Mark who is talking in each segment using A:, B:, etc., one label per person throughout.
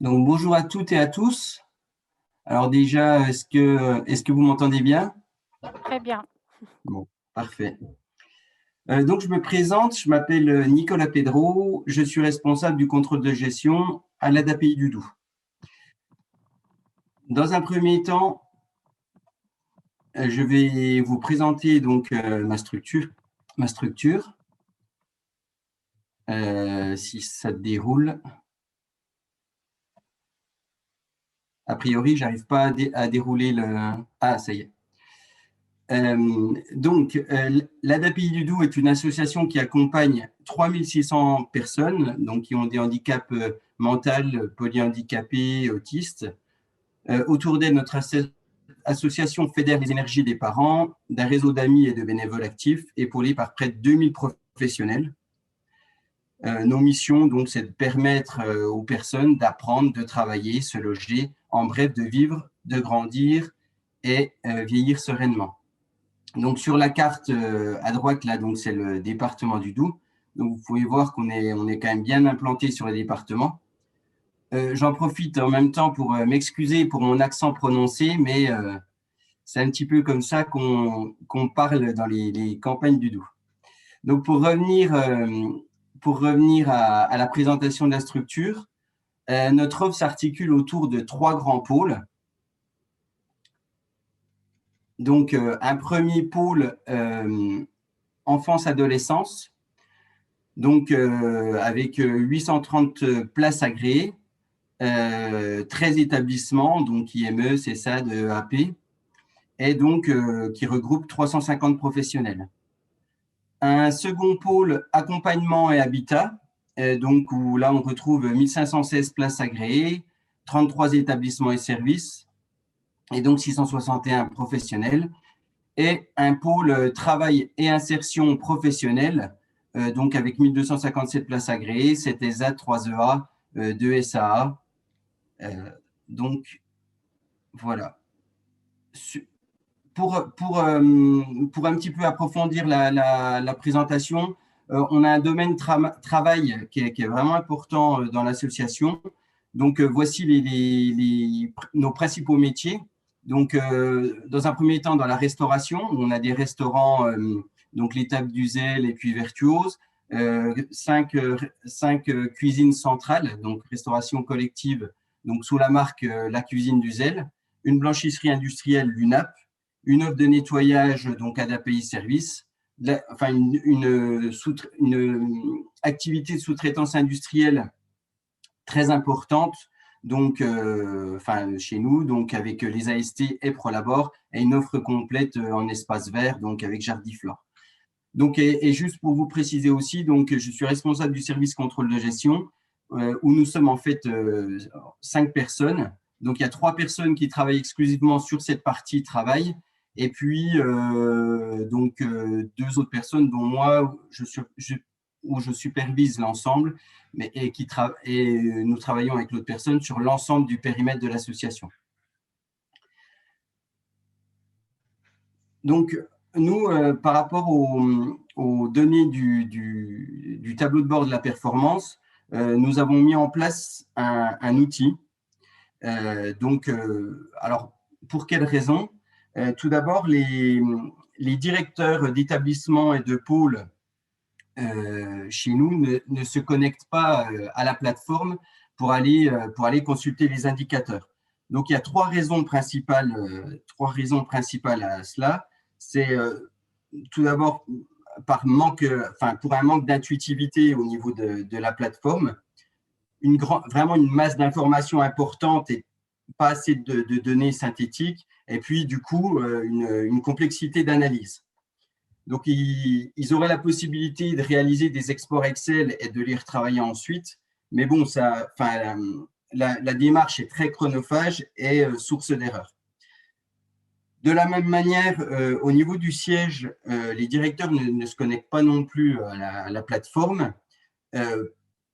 A: Donc, bonjour à toutes et à tous. Alors déjà, est-ce que vous m'entendez bien?
B: Très bien.
A: Bon, parfait. Donc, je me présente, je m'appelle Nicolas Pedro, je suis responsable du contrôle de gestion à l'ADAPI du Doubs. Dans un premier temps, je vais vous présenter donc ma structure. Si ça déroule. A priori, j'arrive pas à dérouler le… Ah, ça y est. L'ADAPI du Doubs est une association qui accompagne 3600 personnes donc, qui ont des handicaps mentaux, polyhandicapés, autistes. Autour d'elle, notre association fédère les énergies des parents, d'un réseau d'amis et de bénévoles actifs, épaulés par près de 2000 professionnels. Nos missions, donc, c'est de permettre aux personnes d'apprendre, de travailler, se loger, en bref, de vivre, de grandir et vieillir sereinement. Donc, sur la carte à droite, là, donc c'est le département du Doubs. Donc, vous pouvez voir qu'on est quand même bien implanté sur le département. J'en profite en même temps pour m'excuser pour mon accent prononcé, mais c'est un petit peu comme ça qu'on parle dans les campagnes du Doubs. Donc, pour revenir à la présentation de la structure, notre offre s'articule autour de 3 grands pôles. Donc, un premier pôle enfance-adolescence, donc avec 830 places agréées, 13 établissements, donc IME, CESAD, AP, et donc qui regroupe 350 professionnels. Un second pôle accompagnement et habitat, donc où là on retrouve 1516 places agréées, 33 établissements et services, et donc 661 professionnels. Et un pôle travail et insertion professionnelle, donc avec 1257 places agréées, 7 ESAT, 3 EA, 2 SAA. Donc, voilà. Pour un petit peu approfondir la présentation, on a un domaine travail qui est vraiment important dans l'association. Donc, voici nos principaux métiers. Donc, dans un premier temps, dans la restauration, on a des restaurants, donc l'étape du Zèle et puis Virtuose, 5 cuisines centrales, donc restauration collective, donc sous la marque La Cuisine du Zèle, une blanchisserie industrielle, l'UNAP, une offre de nettoyage, donc ADAPI Service, enfin une activité de sous-traitance industrielle très importante, donc, chez nous, donc avec les AST et Prolabor, et une offre complète en espace vert, donc avec Jardiflore. Donc, et juste pour vous préciser aussi, donc, je suis responsable du service contrôle de gestion, où nous sommes en fait 5 personnes. Donc, il y a 3 personnes qui travaillent exclusivement sur cette partie travail, et puis 2 autres personnes dont moi, où je supervise l'ensemble, et nous travaillons avec l'autre personne sur l'ensemble du périmètre de l'association. Donc, nous, par rapport aux données du tableau de bord de la performance, nous avons mis en place un outil. Alors, pour quelles raisons? Tout d'abord, les directeurs d'établissements et de pôles chez nous ne se connectent pas à la plateforme pour aller consulter les indicateurs. Donc, il y a 3 raisons principales à cela. C'est tout d'abord pour un manque d'intuitivité au niveau de la plateforme, vraiment une masse d'informations importante et pas assez de données synthétiques, et puis du coup une complexité d'analyse. Donc, ils auraient la possibilité de réaliser des exports Excel et de les retravailler ensuite, mais bon, la démarche est très chronophage et source d'erreur. De la même manière, au niveau du siège, les directeurs ne se connectent pas non plus à la plateforme,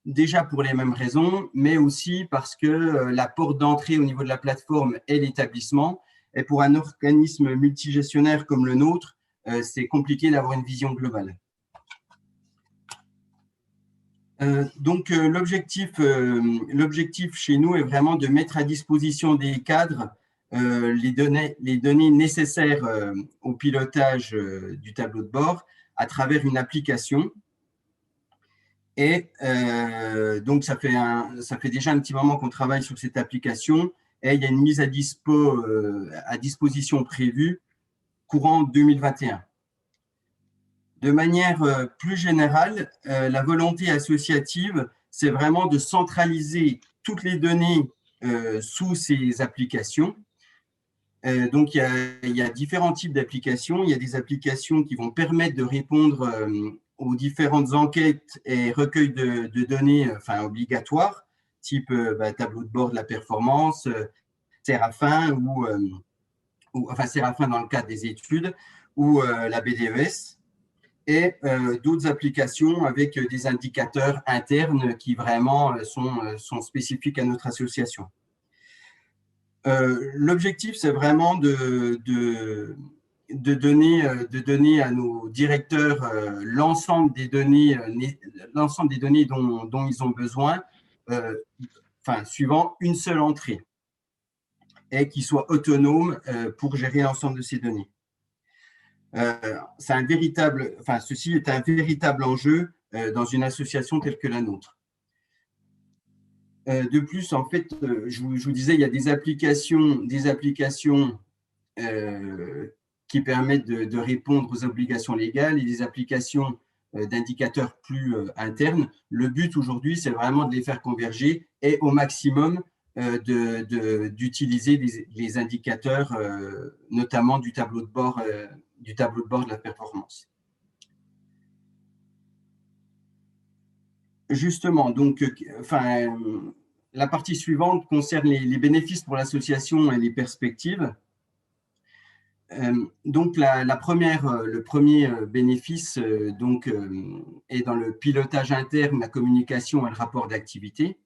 A: déjà pour les mêmes raisons, mais aussi parce que la porte d'entrée au niveau de la plateforme est l'établissement, et pour un organisme multigestionnaire comme le nôtre, c'est compliqué d'avoir une vision globale. L'objectif chez nous est vraiment de mettre à disposition des cadres les données nécessaires au pilotage du tableau de bord à travers une application. Et donc, ça fait déjà un petit moment qu'on travaille sur cette application et il y a une mise à disposition prévue courant 2021. De manière plus générale, la volonté associative, c'est vraiment de centraliser toutes les données sous ces applications. Donc, il y a différents types d'applications. Il y a des applications qui vont permettre de répondre aux différentes enquêtes et recueils de données obligatoires, type tableau de bord de la performance, Séraphin, Séraphin dans le cadre des études, ou la BDES, et d'autres applications avec des indicateurs internes qui vraiment sont spécifiques à notre association. L'objectif, c'est vraiment de donner à nos directeurs l'ensemble des données dont ils ont besoin, suivant une seule entrée, et qui soient autonomes pour gérer l'ensemble de ces données. Ceci est un véritable enjeu dans une association telle que la nôtre. De plus, en fait, je vous disais, il y a des applications qui permettent de répondre aux obligations légales et des applications d'indicateurs plus internes. Le but aujourd'hui, c'est vraiment de les faire converger et au maximum d'utiliser les indicateurs, notamment du tableau de bord de la performance. Justement, donc, la partie suivante concerne les bénéfices pour l'association et les perspectives. Donc, le premier bénéfice est dans le pilotage interne, la communication et le rapport d'activité.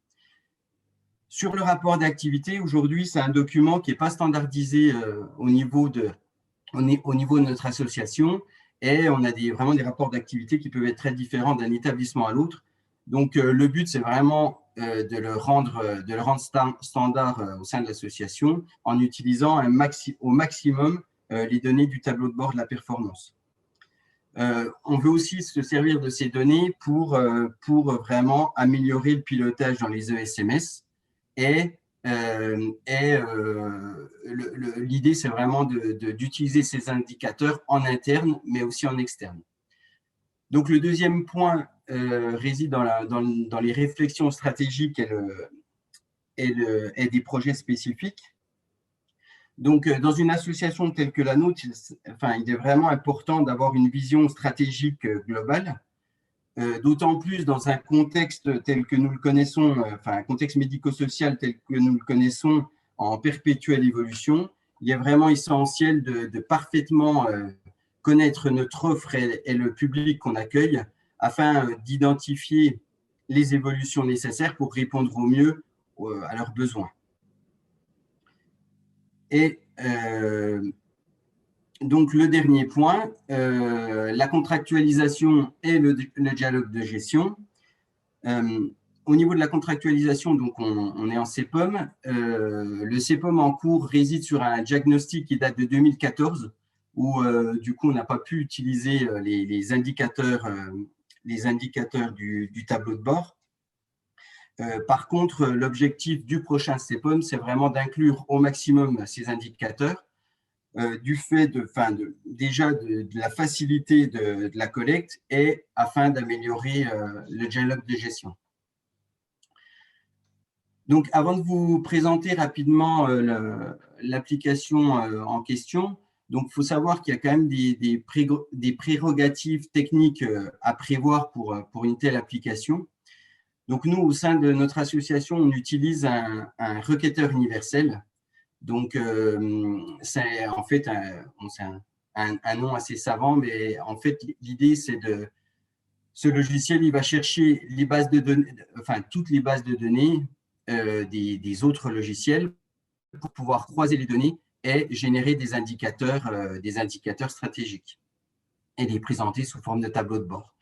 A: Sur le rapport d'activité, aujourd'hui, c'est un document qui n'est pas standardisé au niveau de notre association, et on a vraiment des rapports d'activité qui peuvent être très différents d'un établissement à l'autre. Donc, le but, c'est vraiment de le rendre standard au sein de l'association en utilisant au maximum les données du tableau de bord de la performance. On veut aussi se servir de ces données pour vraiment améliorer le pilotage dans les ESMS. Et l'idée, c'est vraiment d'utiliser ces indicateurs en interne, mais aussi en externe. Donc, le deuxième point réside dans les réflexions stratégiques et des projets spécifiques. Donc, dans une association telle que la nôtre, il est vraiment important d'avoir une vision stratégique globale, d'autant plus dans un contexte tel que nous le connaissons, un contexte médico-social tel que nous le connaissons en perpétuelle évolution. Il est vraiment essentiel de parfaitement connaître notre offre et le public qu'on accueille afin d'identifier les évolutions nécessaires pour répondre au mieux à leurs besoins. Et donc, le dernier point, la contractualisation et le dialogue de gestion. Au niveau de la contractualisation, donc on est en CEPOM. Le CEPOM en cours réside sur un diagnostic qui date de 2014, où du coup, on n'a pas pu utiliser les indicateurs du tableau de bord. Par contre, l'objectif du prochain CEPOM, c'est vraiment d'inclure au maximum ces indicateurs du fait de la facilité de la collecte et afin d'améliorer le dialogue de gestion. Donc, avant de vous présenter rapidement l'application en question, donc il faut savoir qu'il y a quand même des prérogatives techniques à prévoir pour une telle application. Donc, nous, au sein de notre association, on utilise un requêteur universel. Donc, c'est en fait un nom assez savant, mais en fait, l'idée, c'est ce logiciel, il va chercher les bases de données, toutes les bases de données des autres logiciels pour pouvoir croiser les données et générer des indicateurs stratégiques et les présenter sous forme de tableau de bord.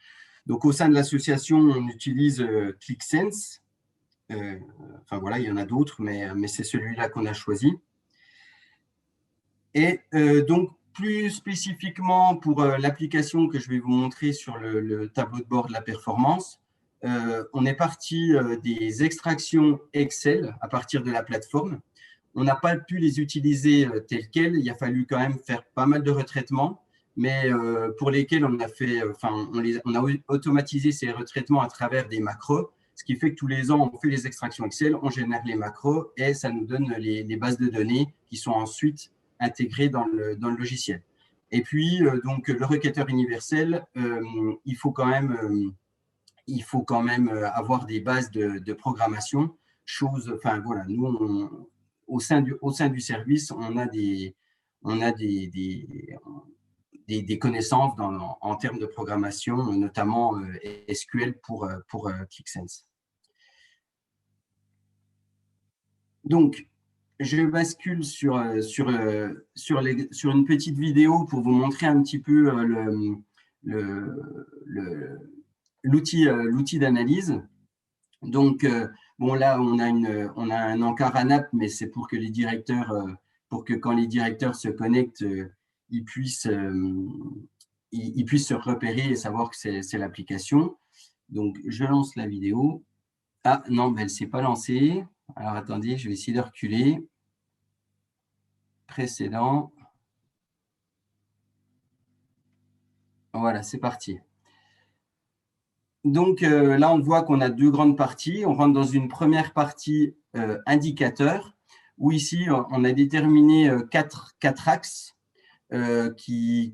A: Donc, au sein de l'association, on utilise ClickSense. Enfin, voilà, il y en a d'autres, mais c'est celui-là qu'on a choisi. Et donc, plus spécifiquement pour l'application que je vais vous montrer sur le tableau de bord de la performance, on est parti des extractions Excel à partir de la plateforme. On n'a pas pu les utiliser telles quelles. Il a fallu quand même faire pas mal de retraitements, mais pour lesquels on a fait, on a automatisé ces retraitements à travers des macros, ce qui fait que tous les ans, on fait les extractions Excel, on génère les macros et ça nous donne les bases de données qui sont ensuite intégrées dans le logiciel. Et puis, donc, le requêteur universel, il faut quand même avoir des bases de programmation. Enfin voilà, nous, au sein du service, on a des connaissances en termes de programmation, notamment SQL pour ClickSense. Donc, je bascule sur une petite vidéo pour vous montrer un petit peu l'outil d'analyse. Donc, bon, là, on a un encart ANAP, mais c'est pour que les directeurs, pour que quand les directeurs se connectent, ils puissent se repérer et savoir que c'est l'application. Donc, je lance la vidéo. Ah, non, mais elle ne s'est pas lancée. Alors, attendez, je vais essayer de reculer. Précédent. Voilà, c'est parti. Donc, là, on voit qu'on a deux grandes parties. On rentre dans une première partie indicateur, où ici, on a déterminé quatre axes qui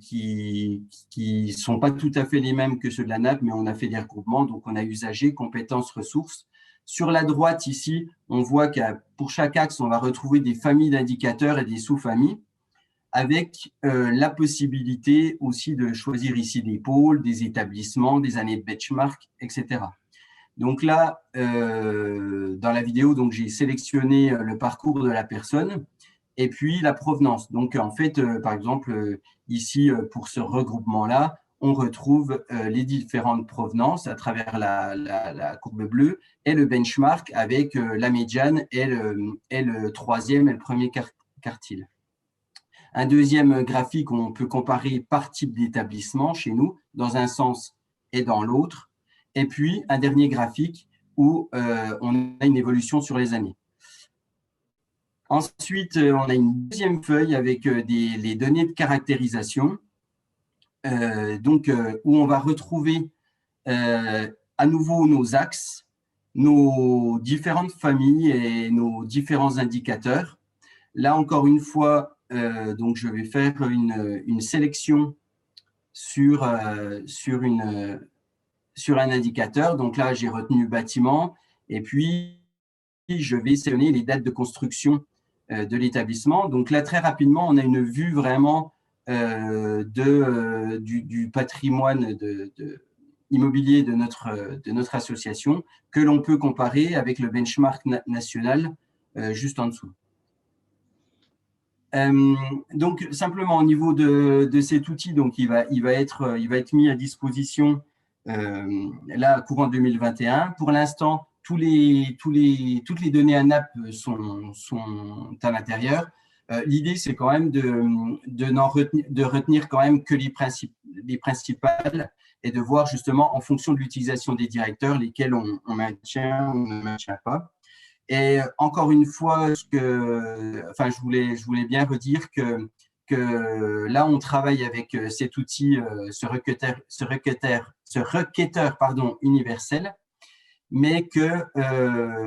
A: ne sont pas tout à fait les mêmes que ceux de la NAP, mais on a fait des regroupements. Donc, on a usagers, compétences, ressources. Sur la droite, ici, on voit que pour chaque axe, on va retrouver des familles d'indicateurs et des sous-familles, avec la possibilité aussi de choisir ici des pôles, des établissements, des années de benchmark, etc. Donc là, dans la vidéo, j'ai sélectionné le parcours de la personne et puis la provenance. Donc, en fait, par exemple, ici, pour ce regroupement-là, on retrouve les différentes provenances à travers la courbe bleue et le benchmark avec la médiane et le troisième et le premier quartile. Un deuxième graphique où on peut comparer par type d'établissement chez nous, dans un sens et dans l'autre. Et puis, un dernier graphique où on a une évolution sur les années. Ensuite, on a une deuxième feuille avec les données de caractérisation, où on va retrouver à nouveau nos axes, nos différentes familles et nos différents indicateurs. Là, encore une fois, donc je vais faire une sélection sur un indicateur. Donc là, j'ai retenu bâtiment et puis je vais sélectionner les dates de construction de l'établissement. Donc là, très rapidement, on a une vue vraiment du patrimoine immobilier de notre association que l'on peut comparer avec le benchmark national juste en dessous. Donc, simplement au niveau de cet outil, donc il va être mis à disposition là, courant 2021. Pour l'instant, toutes les données ANAP sont à l'intérieur. L'idée, c'est quand même de retenir quand même que les principales et de voir justement en fonction de l'utilisation des directeurs lesquels on maintient ou ne maintient pas. Et encore une fois, je voulais bien redire que là, on travaille avec cet outil, ce requêteur universel, mais que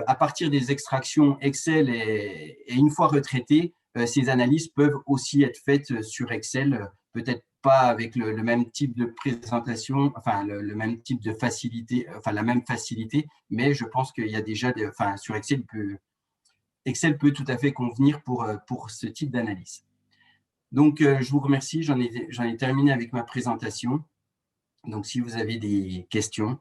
A: à partir des extractions Excel et une fois retraitées, ces analyses peuvent aussi être faites sur Excel, peut-être pas avec le même type de présentation, enfin le même type de facilité, enfin la même facilité, mais je pense qu'il y a déjà, sur Excel, Excel peut tout à fait convenir pour ce type d'analyse. Donc, je vous remercie, j'en ai terminé avec ma présentation. Donc, si vous avez des questions.